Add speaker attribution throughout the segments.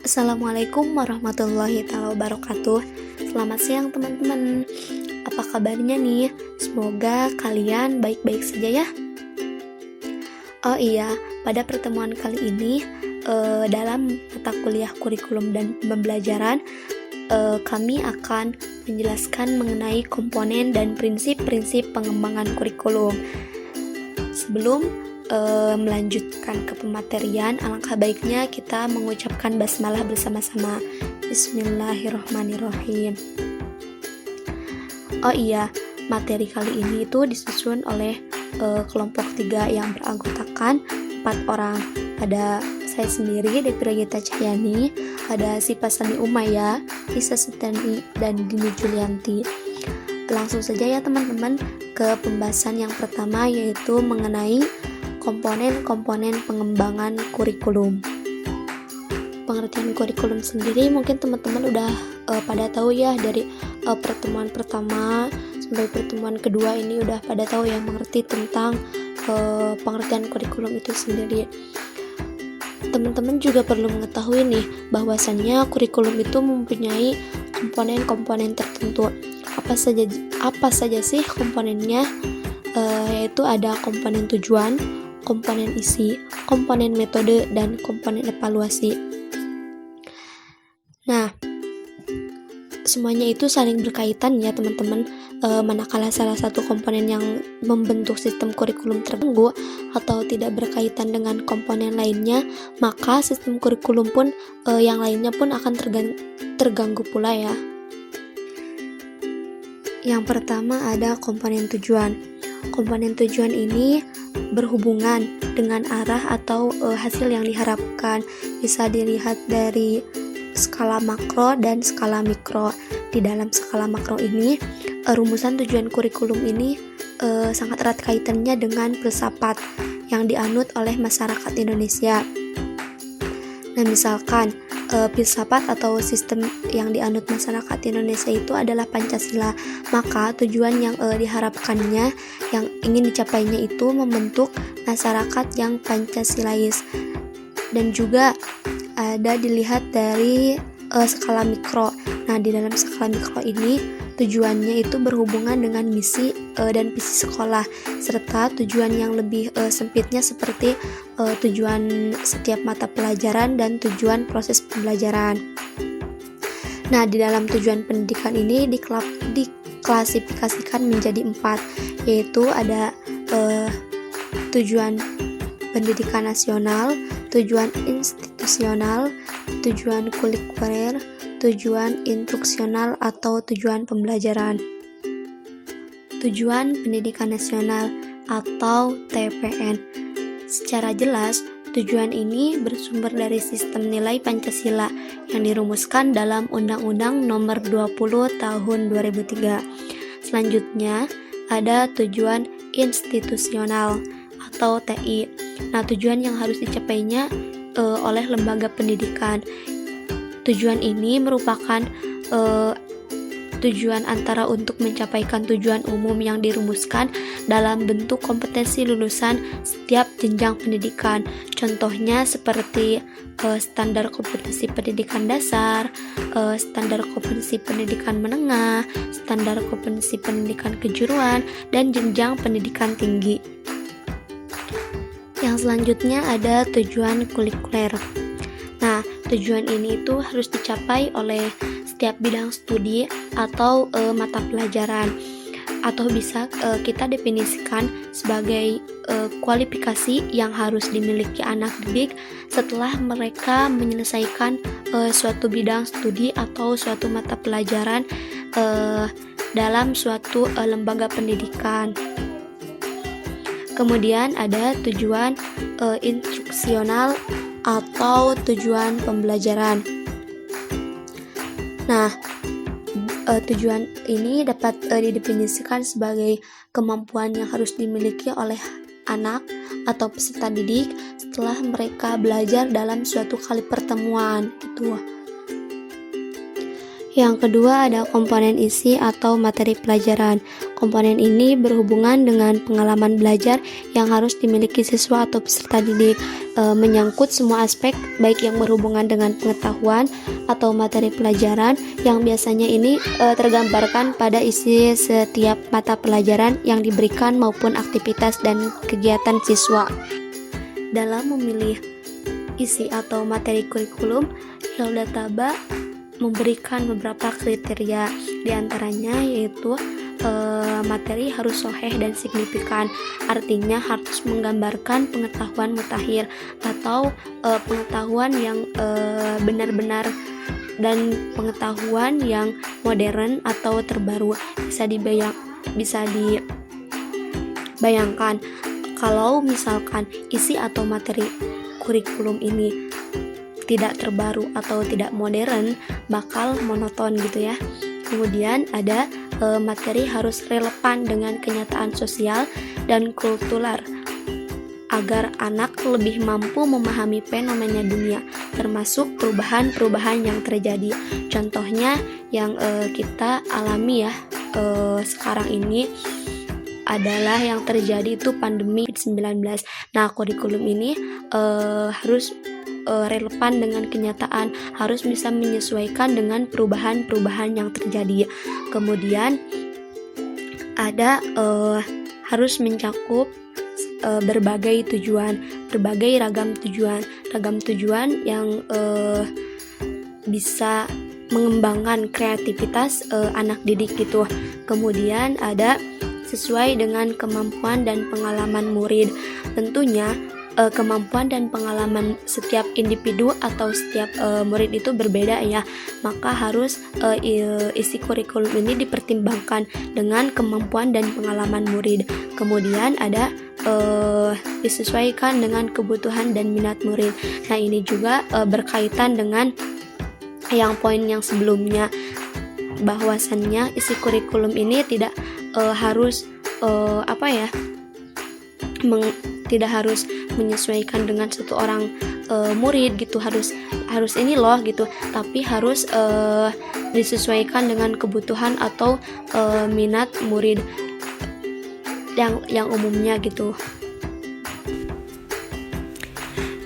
Speaker 1: Assalamualaikum warahmatullahi wabarakatuh. Selamat siang teman-teman. Apa kabarnya nih? Semoga kalian baik-baik saja ya. Oh iya, pada pertemuan kali ini dalam mata kuliah kurikulum dan pembelajaran kami akan menjelaskan mengenai komponen dan prinsip-prinsip pengembangan kurikulum. Sebelum melanjutkan ke pematerian, alangkah baiknya kita mengucapkan basmalah bersama-sama. Bismillahirrahmanirrahim. Oh iya, materi kali ini itu disusun oleh kelompok 3 yang beranggotakan 4 orang. Ada saya sendiri, Devi Regita Cahyani, ada Sipa Sani Umaya, Lisa Sutani, dan Dini Julianti. Langsung saja ya teman-teman ke pembahasan yang pertama, yaitu mengenai komponen-komponen pengembangan kurikulum. Pengertian kurikulum sendiri mungkin teman-teman udah pada tahu ya, dari pertemuan pertama sampai pertemuan kedua ini udah pada tahu ya mengerti tentang pengertian kurikulum itu sendiri. Teman-teman juga perlu mengetahui nih bahwasannya kurikulum itu mempunyai komponen-komponen tertentu. Apa saja sih komponennya? Yaitu ada komponen tujuan, komponen isi, komponen metode, dan komponen evaluasi. Nah, semuanya itu saling berkaitan ya teman-teman. Manakala salah satu komponen yang membentuk sistem kurikulum terganggu atau tidak berkaitan dengan komponen lainnya, maka sistem kurikulum pun yang lainnya pun akan terganggu pula ya. Yang pertama ada komponen tujuan. Komponen tujuan ini berhubungan dengan arah atau hasil yang diharapkan. Bisa dilihat dari skala makro dan skala mikro. Di dalam skala makro ini, rumusan tujuan kurikulum ini sangat erat kaitannya dengan filsafat yang dianut oleh masyarakat Indonesia. Nah, misalkan filsafat atau sistem yang dianut masyarakat Indonesia itu adalah Pancasila, maka tujuan yang diharapkannya, yang ingin dicapainya itu membentuk masyarakat yang Pancasilais. Dan juga ada dilihat dari skala mikro. Nah, di dalam skala mikro ini tujuannya itu berhubungan dengan misi dan visi sekolah, serta tujuan yang lebih sempitnya seperti tujuan setiap mata pelajaran dan tujuan proses pembelajaran. Nah, di dalam tujuan pendidikan ini diklasifikasikan menjadi 4, yaitu ada tujuan pendidikan nasional, tujuan institusional, tujuan kulikuler, tujuan instruksional atau tujuan pembelajaran. Tujuan pendidikan nasional atau TPN. Secara jelas, tujuan ini bersumber dari sistem nilai Pancasila yang dirumuskan dalam Undang-Undang Nomor 20 Tahun 2003. Selanjutnya, ada tujuan institusional atau TI. Nah, tujuan yang harus dicapainya oleh lembaga pendidikan. Tujuan ini merupakan tujuan antara untuk mencapaikan tujuan umum yang dirumuskan dalam bentuk kompetensi lulusan setiap jenjang pendidikan. Contohnya seperti standar kompetensi pendidikan dasar, standar kompetensi pendidikan menengah, standar kompetensi pendidikan kejuruan, dan jenjang pendidikan tinggi. Yang selanjutnya ada tujuan kulikuler. Nah, tujuan ini itu harus dicapai oleh setiap bidang studi atau mata pelajaran, atau bisa kita definisikan sebagai kualifikasi yang harus dimiliki anak didik setelah mereka menyelesaikan suatu bidang studi atau suatu mata pelajaran dalam suatu lembaga pendidikan. Kemudian ada tujuan instruksional atau tujuan pembelajaran. Nah, tujuan ini dapat didefinisikan sebagai kemampuan yang harus dimiliki oleh anak atau peserta didik setelah mereka belajar dalam suatu kali pertemuan gitu. Yang kedua ada komponen isi atau materi pelajaran. Komponen ini berhubungan dengan pengalaman belajar yang harus dimiliki siswa atau peserta didik, menyangkut semua aspek baik yang berhubungan dengan pengetahuan atau materi pelajaran yang biasanya ini tergambarkan pada isi setiap mata pelajaran yang diberikan maupun aktivitas dan kegiatan siswa. Dalam memilih isi atau materi kurikulum, Hilda Taba memberikan beberapa kriteria, diantaranya yaitu materi harus sahih dan signifikan, artinya harus menggambarkan pengetahuan mutakhir atau pengetahuan yang benar-benar dan pengetahuan yang modern atau terbaru. Bisa dibayangkan kalau misalkan isi atau materi kurikulum ini tidak terbaru atau tidak modern, bakal monoton gitu ya. Kemudian ada materi harus relevan dengan kenyataan sosial dan kultural agar anak lebih mampu memahami fenomena dunia, termasuk perubahan-perubahan yang terjadi. Contohnya yang kita alami ya sekarang ini adalah yang terjadi itu pandemi COVID-19. Nah, kurikulum ini harus relevan dengan kenyataan, harus bisa menyesuaikan dengan perubahan-perubahan yang terjadi. Kemudian ada harus mencakup berbagai ragam tujuan yang bisa mengembangkan kreativitas anak didik gitu. Kemudian ada sesuai dengan kemampuan dan pengalaman murid. Tentunya kemampuan dan pengalaman setiap individu atau setiap murid itu berbeda ya, maka harus isi kurikulum ini dipertimbangkan dengan kemampuan dan pengalaman murid. Kemudian ada disesuaikan dengan kebutuhan dan minat murid. Nah, ini juga berkaitan dengan yang poin yang sebelumnya, bahwasannya isi kurikulum ini tidak harus tidak harus menyesuaikan dengan satu orang murid gitu, harus ini loh gitu, tapi harus disesuaikan dengan kebutuhan atau minat murid yang umumnya gitu.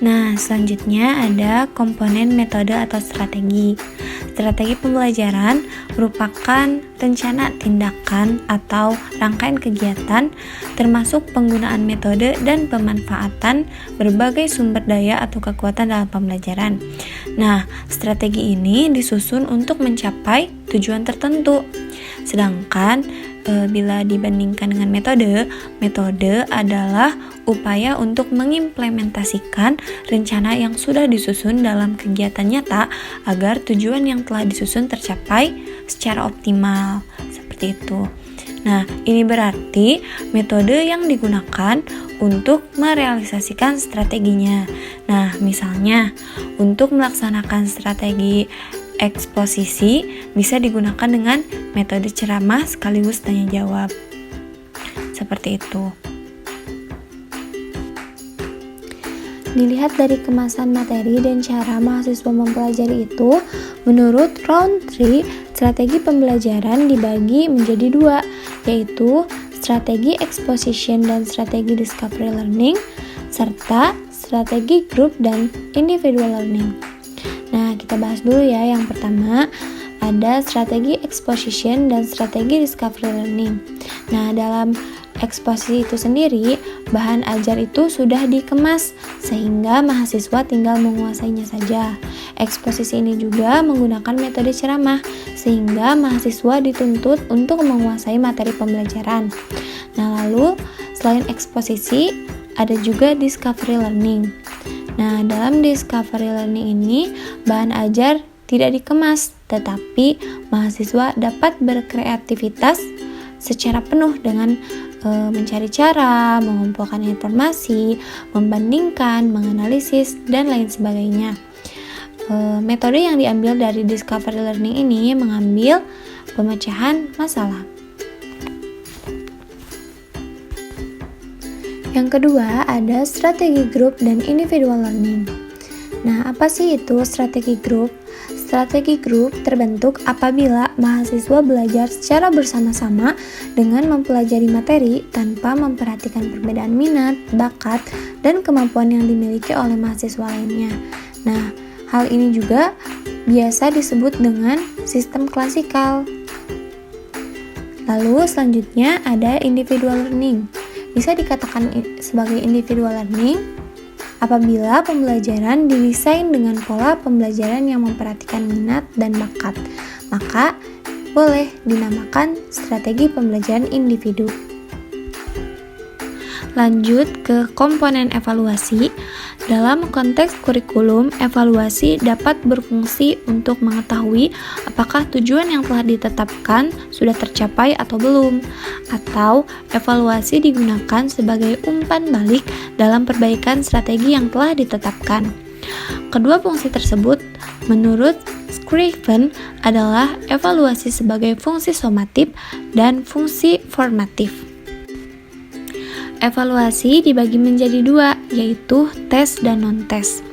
Speaker 2: Nah, selanjutnya ada komponen metode atau strategi. Strategi pembelajaran merupakan rencana tindakan atau rangkaian kegiatan termasuk penggunaan metode dan pemanfaatan berbagai sumber daya atau kekuatan dalam pembelajaran. Nah, strategi ini disusun untuk mencapai tujuan tertentu. Sedangkan bila dibandingkan dengan metode adalah upaya untuk mengimplementasikan rencana yang sudah disusun dalam kegiatan nyata agar tujuan yang telah disusun tercapai secara optimal. Seperti itu. Nah, ini berarti metode yang digunakan untuk merealisasikan strateginya. Nah, misalnya untuk melaksanakan strategi eksposisi bisa digunakan dengan metode ceramah sekaligus tanya jawab. Seperti itu.
Speaker 3: Dilihat dari kemasan materi dan cara mahasiswa mempelajari itu, menurut Roundtree, strategi pembelajaran dibagi menjadi dua, yaitu strategi exposition dan strategi discovery learning, serta strategi group dan individual learning. Nah, kita bahas dulu ya. Yang pertama, ada strategi exposition dan strategi discovery learning. Nah, dalam eksposisi itu sendiri, bahan ajar itu sudah dikemas sehingga mahasiswa tinggal menguasainya saja. Eksposisi ini juga menggunakan metode ceramah sehingga mahasiswa dituntut untuk menguasai materi pembelajaran. Nah, lalu selain eksposisi, ada juga discovery learning. Nah, dalam discovery learning ini, bahan ajar tidak dikemas, tetapi mahasiswa dapat berkreativitas secara penuh dengan mencari cara, mengumpulkan informasi, membandingkan, menganalisis, dan lain sebagainya. Metode yang diambil dari discovery learning ini mengambil pemecahan masalah. Yang kedua, ada strategi grup dan individual learning. Nah, apa sih itu strategi grup? strategi grup terbentuk apabila mahasiswa belajar secara bersama-sama dengan mempelajari materi tanpa memperhatikan perbedaan minat, bakat, dan kemampuan yang dimiliki oleh mahasiswa lainnya. Nah, hal ini juga biasa disebut dengan sistem klasikal. Lalu selanjutnya ada individual learning. Bisa dikatakan sebagai individual learning apabila pembelajaran didesain dengan pola pembelajaran yang memperhatikan minat dan bakat, maka boleh dinamakan strategi pembelajaran individu.
Speaker 2: Lanjut ke komponen evaluasi. Dalam konteks kurikulum, evaluasi dapat berfungsi untuk mengetahui apakah tujuan yang telah ditetapkan sudah tercapai atau belum, atau evaluasi digunakan sebagai umpan balik dalam perbaikan strategi yang telah ditetapkan. Kedua fungsi tersebut, menurut Scriven, adalah evaluasi sebagai fungsi somatif dan fungsi formatif. Evaluasi dibagi menjadi dua, yaitu tes dan non-tes.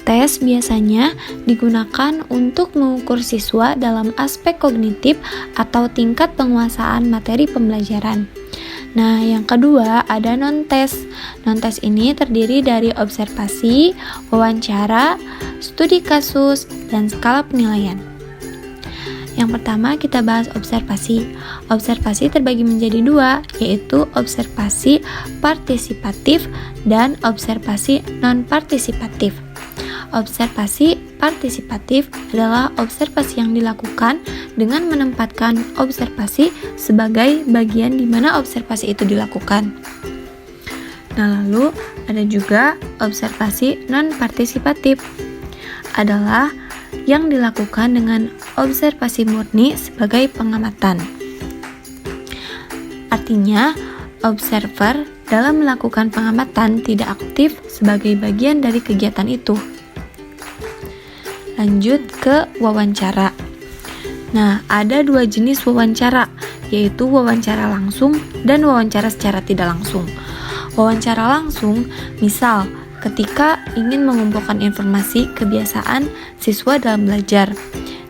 Speaker 2: Tes biasanya digunakan untuk mengukur siswa dalam aspek kognitif atau tingkat penguasaan materi pembelajaran. Nah, yang kedua ada non-tes. Non-tes ini terdiri dari observasi, wawancara, studi kasus, dan skala penilaian. Yang pertama kita bahas observasi. Observasi terbagi menjadi dua, yaitu observasi partisipatif dan observasi non-partisipatif. Observasi partisipatif adalah observasi yang dilakukan dengan menempatkan observasi sebagai bagian di mana observasi itu dilakukan. Nah, lalu ada juga observasi non-partisipatif. Adalah yang dilakukan dengan observasi murni sebagai pengamatan. Artinya, observer dalam melakukan pengamatan tidak aktif sebagai bagian dari kegiatan itu. Lanjut ke wawancara. Nah, ada dua jenis wawancara, yaitu wawancara langsung dan wawancara secara tidak langsung. Wawancara langsung, misal ketika ingin mengumpulkan informasi kebiasaan siswa dalam belajar.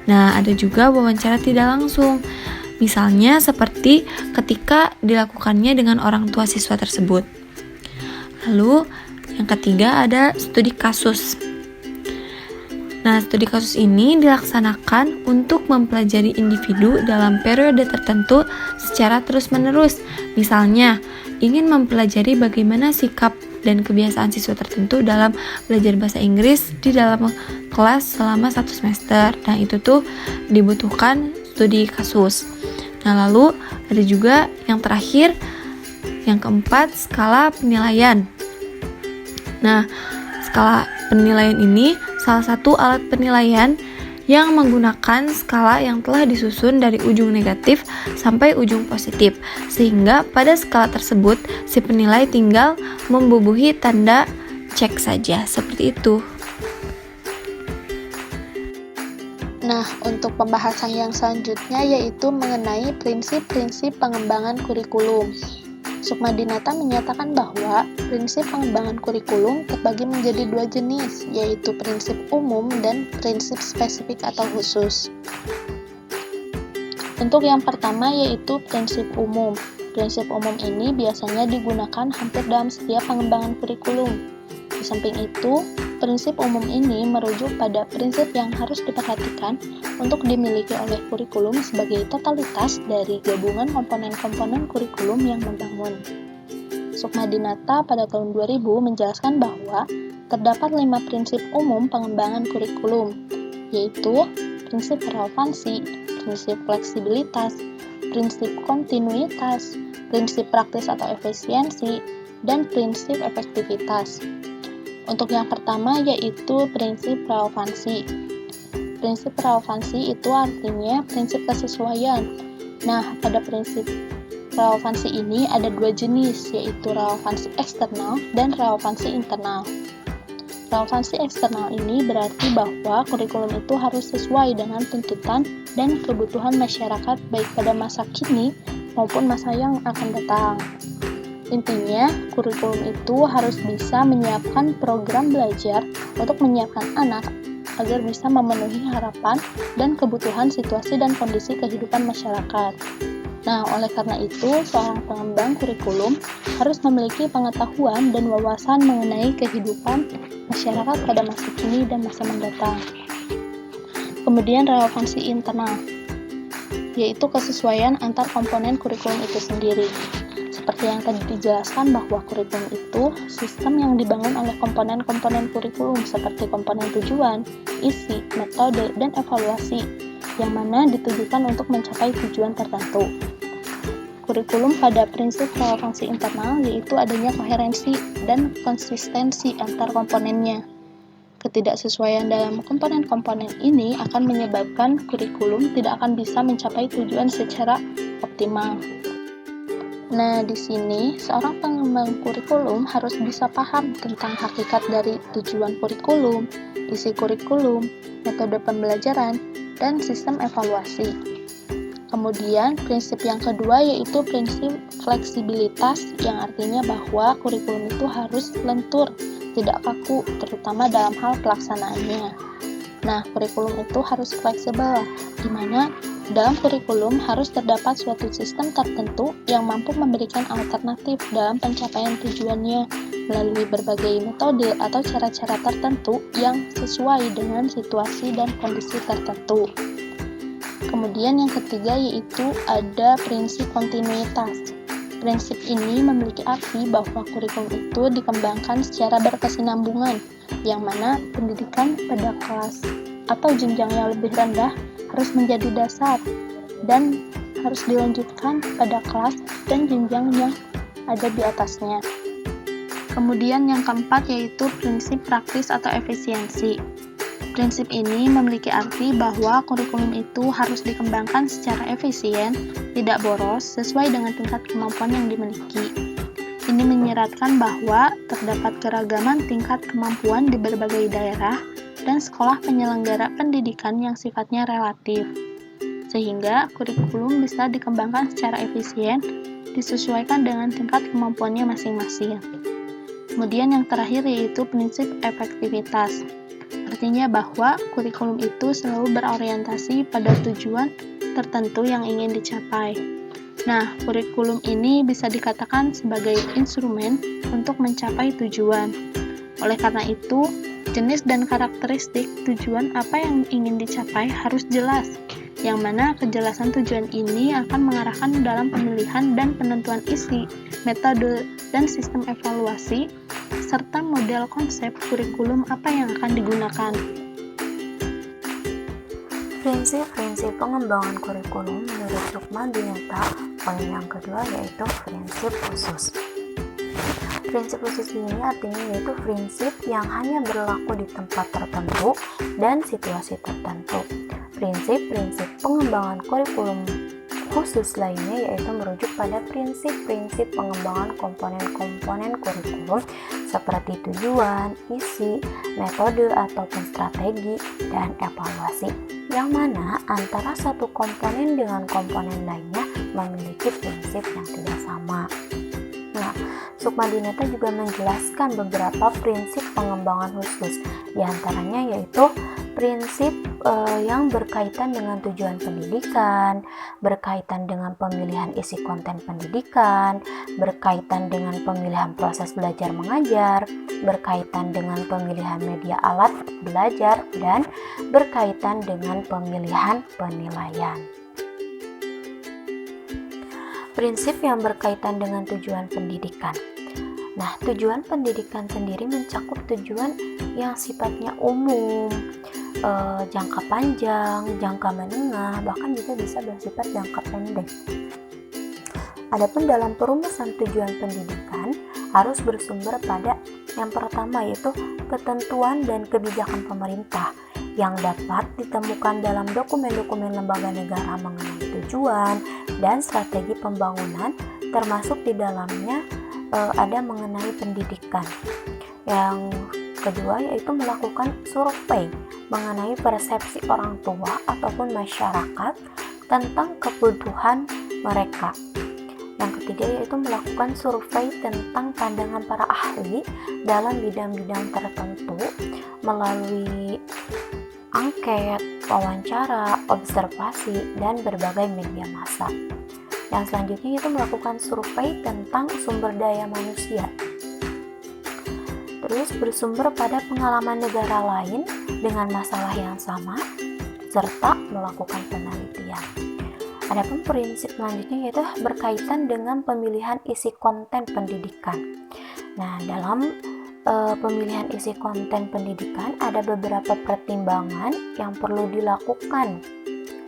Speaker 2: Nah, ada juga wawancara tidak langsung. Misalnya seperti ketika dilakukannya dengan orang tua siswa tersebut. Lalu, yang ketiga ada studi kasus. Nah, studi kasus ini dilaksanakan untuk mempelajari individu dalam periode tertentu secara terus-menerus. Misalnya, ingin mempelajari bagaimana sikap dan kebiasaan siswa tertentu dalam belajar bahasa Inggris di dalam kelas selama 1 semester. Nah, itu tuh dibutuhkan studi kasus. Nah, lalu ada juga yang terakhir, yang keempat, skala penilaian. Nah, skala penilaian ini salah satu alat penilaian yang menggunakan skala yang telah disusun dari ujung negatif sampai ujung positif, sehingga pada skala tersebut si penilai tinggal membubuhi tanda cek saja, seperti itu.
Speaker 1: Nah, untuk pembahasan yang selanjutnya yaitu mengenai prinsip-prinsip pengembangan kurikulum. Sukmadinata menyatakan bahwa prinsip pengembangan kurikulum terbagi menjadi dua jenis, yaitu prinsip umum dan prinsip spesifik atau khusus. Untuk yang pertama yaitu prinsip umum. Prinsip umum ini biasanya digunakan hampir dalam setiap pengembangan kurikulum. Di samping itu, prinsip umum ini merujuk pada prinsip yang harus diperhatikan untuk dimiliki oleh kurikulum sebagai totalitas dari gabungan komponen-komponen kurikulum yang membangun. Sukmadinata pada tahun 2000 menjelaskan bahwa terdapat 5 prinsip umum pengembangan kurikulum, yaitu prinsip relevansi, prinsip fleksibilitas, prinsip kontinuitas, prinsip praktis atau efisiensi, dan prinsip efektivitas. Untuk yang pertama yaitu prinsip relevansi. Prinsip relevansi itu artinya prinsip kesesuaian. Nah, pada prinsip relevansi ini ada dua jenis, yaitu relevansi eksternal dan relevansi internal. Relevansi eksternal ini berarti bahwa kurikulum itu harus sesuai dengan tuntutan dan kebutuhan masyarakat baik pada masa kini maupun masa yang akan datang. Intinya, kurikulum itu harus bisa menyiapkan program belajar untuk menyiapkan anak
Speaker 4: agar bisa memenuhi harapan dan kebutuhan situasi dan kondisi kehidupan masyarakat. Nah, oleh karena itu, seorang pengembang kurikulum harus memiliki pengetahuan dan wawasan mengenai kehidupan masyarakat pada masa kini dan masa mendatang. Kemudian relevansi internal, yaitu kesesuaian antar komponen kurikulum itu sendiri. Seperti yang tadi dijelaskan bahwa kurikulum itu sistem yang dibangun oleh komponen-komponen kurikulum seperti komponen tujuan, isi, metode, dan evaluasi, yang mana ditujukan untuk mencapai tujuan tertentu. Kurikulum pada prinsip relevansi internal yaitu adanya koherensi dan konsistensi antar komponennya. Ketidaksesuaian dalam komponen-komponen ini akan menyebabkan kurikulum tidak akan bisa mencapai tujuan secara optimal. Nah, di sini seorang pengembang kurikulum harus bisa paham tentang hakikat dari tujuan kurikulum, isi kurikulum, metode pembelajaran, dan sistem evaluasi. Kemudian, prinsip yang kedua yaitu prinsip fleksibilitas, yang artinya bahwa kurikulum itu harus lentur, tidak kaku, terutama dalam hal pelaksanaannya. Nah, kurikulum itu harus fleksibel, di mana dalam kurikulum harus terdapat suatu sistem tertentu yang mampu memberikan alternatif dalam pencapaian tujuannya melalui berbagai metode atau cara-cara tertentu yang sesuai dengan situasi dan kondisi tertentu. Kemudian yang ketiga yaitu ada prinsip kontinuitas. Prinsip ini memiliki arti bahwa kurikulum itu dikembangkan secara berkesinambungan, yang mana pendidikan pada kelas atau jenjang yang lebih rendah harus menjadi dasar dan harus dilanjutkan pada kelas dan jenjang yang ada di atasnya. Kemudian yang keempat yaitu prinsip praktis atau efisiensi. Prinsip ini memiliki arti bahwa kurikulum itu harus dikembangkan secara efisien, tidak boros, sesuai dengan tingkat kemampuan yang dimiliki. Ini menyeratkan bahwa terdapat keragaman tingkat kemampuan di berbagai daerah dan sekolah penyelenggara pendidikan yang sifatnya relatif, sehingga kurikulum bisa dikembangkan secara efisien, disesuaikan dengan tingkat kemampuannya masing-masing. Kemudian yang terakhir yaitu prinsip efektivitas. Artinya bahwa kurikulum itu selalu berorientasi pada tujuan tertentu yang ingin dicapai. Nah, kurikulum ini bisa dikatakan sebagai instrumen untuk mencapai tujuan. Oleh karena itu, jenis dan karakteristik tujuan apa yang ingin dicapai harus jelas, yang mana kejelasan tujuan ini akan mengarahkan dalam pemilihan dan penentuan isi, metode, dan sistem evaluasi, serta model konsep kurikulum apa yang akan digunakan.
Speaker 2: Prinsip-prinsip pengembangan kurikulum menurut Lukman Dinata, poin yang kedua yaitu prinsip khusus. Prinsip khusus ini artinya yaitu prinsip yang hanya berlaku di tempat tertentu dan situasi tertentu. Prinsip-prinsip pengembangan kurikulum khusus lainnya yaitu merujuk pada prinsip-prinsip pengembangan komponen-komponen kurikulum seperti tujuan, isi, metode ataupun strategi, dan evaluasi, yang mana antara satu komponen dengan komponen lainnya memiliki prinsip yang tidak sama. Nah, Sukmadinata juga menjelaskan beberapa prinsip pengembangan khusus, diantaranya yaitu prinsip yang berkaitan dengan tujuan pendidikan, berkaitan dengan pemilihan isi konten pendidikan, berkaitan dengan pemilihan proses belajar mengajar, berkaitan dengan pemilihan media alat belajar, dan berkaitan dengan pemilihan penilaian. Prinsip yang berkaitan dengan tujuan pendidikan. Nah, tujuan pendidikan sendiri mencakup tujuan yang sifatnya umum, jangka panjang, jangka menengah, bahkan juga bisa bersifat jangka pendek. Adapun dalam perumusan tujuan pendidikan harus bersumber pada yang pertama yaitu ketentuan dan kebijakan pemerintah yang dapat ditemukan dalam dokumen-dokumen lembaga negara mengenai tujuan dan strategi pembangunan, termasuk di dalamnya ada mengenai pendidikan. Yang kedua yaitu melakukan survei mengenai persepsi orang tua ataupun masyarakat tentang kebutuhan mereka. Yang ketiga yaitu melakukan survei tentang pandangan para ahli dalam bidang-bidang tertentu melalui angket, wawancara, observasi, dan berbagai media massa. Yang selanjutnya itu melakukan survei tentang sumber daya manusia. Terus bersumber pada pengalaman negara lain dengan masalah yang sama, serta melakukan penelitian. Adapun prinsip selanjutnya yaitu berkaitan dengan pemilihan isi konten pendidikan. Nah, dalam pemilihan isi konten pendidikan ada beberapa pertimbangan yang perlu dilakukan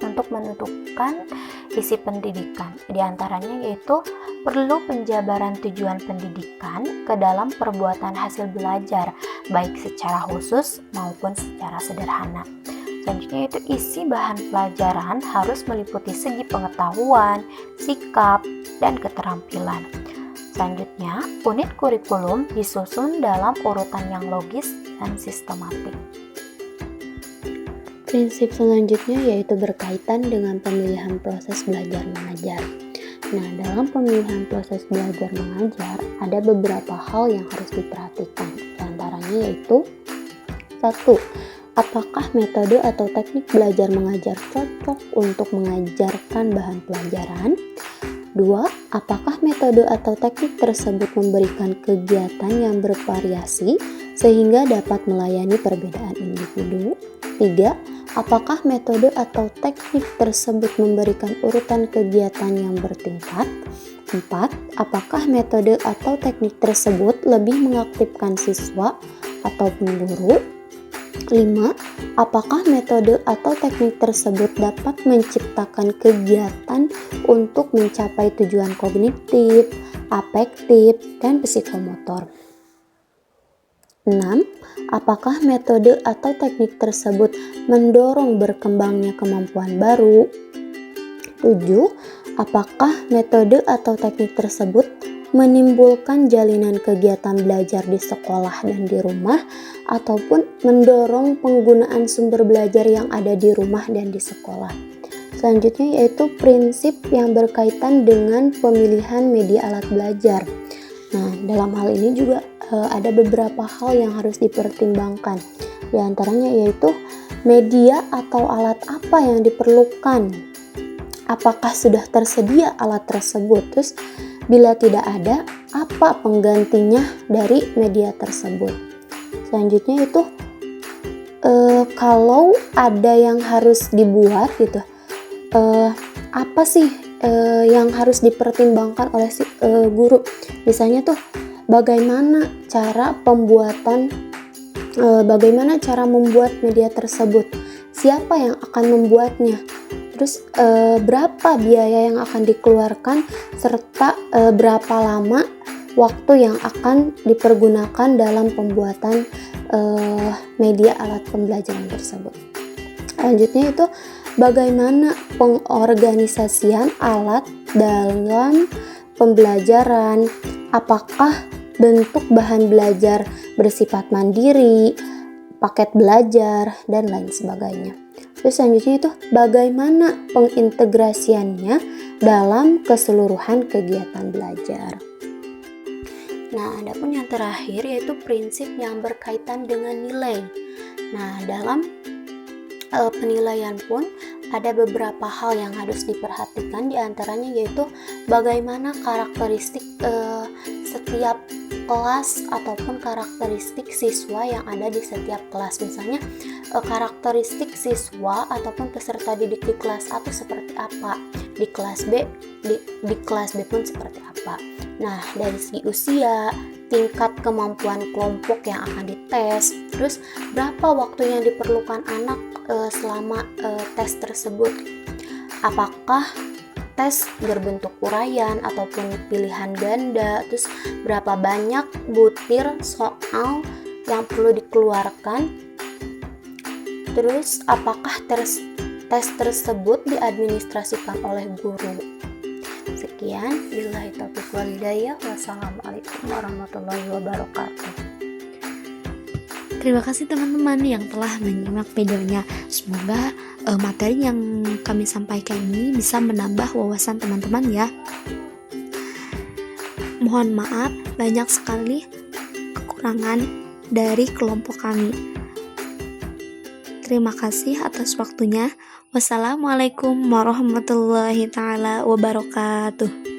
Speaker 2: untuk menentukan isi pendidikan. Di antaranya yaitu perlu penjabaran tujuan pendidikan ke dalam perbuatan hasil belajar, baik secara khusus maupun secara sederhana. Selanjutnya yaitu isi bahan pelajaran harus meliputi segi pengetahuan, sikap, dan keterampilan. Selanjutnya, unit kurikulum disusun dalam urutan yang logis dan sistematik.
Speaker 1: Prinsip selanjutnya yaitu berkaitan dengan pemilihan proses belajar mengajar. Nah, dalam pemilihan proses belajar mengajar ada beberapa hal yang harus diperhatikan. Di antaranya yaitu 1. Apakah metode atau teknik belajar mengajar cocok untuk mengajarkan bahan pelajaran? 2. Apakah metode atau teknik tersebut memberikan kegiatan yang bervariasi sehingga dapat melayani perbedaan individu? 3. Apakah metode atau teknik tersebut memberikan urutan kegiatan yang bertingkat? 4. Apakah metode atau teknik tersebut lebih mengaktifkan siswa ataupun guru? 5. Apakah metode atau teknik tersebut dapat menciptakan kegiatan untuk mencapai tujuan kognitif, afektif, dan psikomotor? 6. Apakah metode atau teknik tersebut mendorong berkembangnya kemampuan baru? 7. Apakah metode atau teknik tersebut menimbulkan jalinan kegiatan belajar di sekolah dan di rumah, ataupun mendorong penggunaan sumber belajar yang ada di rumah dan di sekolah. Selanjutnya yaitu prinsip yang berkaitan dengan pemilihan media alat belajar. Nah, dalam hal ini juga ada beberapa hal yang harus dipertimbangkan. Di antaranya yaitu media atau alat apa yang diperlukan. Apakah sudah tersedia alat tersebut? Terus bila tidak ada, apa penggantinya dari media tersebut? Selanjutnya itu kalau ada yang harus dibuat gitu, apa sih yang harus dipertimbangkan oleh si guru? Misalnya tuh bagaimana cara pembuatan, bagaimana cara membuat media tersebut? Siapa yang akan membuatnya? Terus berapa biaya yang akan dikeluarkan, serta berapa lama waktu yang akan dipergunakan dalam pembuatan media alat pembelajaran tersebut. Selanjutnya itu bagaimana pengorganisasian alat dalam pembelajaran, apakah bentuk bahan belajar bersifat mandiri, paket belajar, dan lain sebagainya. Terus selanjutnya itu bagaimana pengintegrasiannya dalam keseluruhan kegiatan belajar. Nah, adapun yang terakhir yaitu prinsip yang berkaitan dengan nilai. Nah, dalam penilaian pun ada beberapa hal yang harus diperhatikan, diantaranya yaitu bagaimana karakteristik setiap kelas ataupun karakteristik siswa yang ada di setiap kelas. Misalnya karakteristik siswa ataupun peserta didik di kelas A itu seperti apa, di kelas B di kelas B pun seperti apa. Nah, dari segi usia, tingkat kemampuan kelompok yang akan dites, terus berapa waktu yang diperlukan anak selama tes tersebut, apakah tes berbentuk uraian ataupun pilihan ganda, terus berapa banyak butir soal yang perlu dikeluarkan, terus apakah tes tersebut diadministrasikan oleh guru. Sekian, billahi taufiq wal hidayah. Wassalamualaikum warahmatullahi wabarakatuh. Terima kasih teman-teman yang telah menyimak videonya. Semoga materi yang kami sampaikan ini bisa menambah wawasan teman-teman ya. Mohon maaf, banyak sekali kekurangan dari kelompok kami. Terima kasih atas waktunya. Wassalamualaikum warahmatullahi taala wabarakatuh.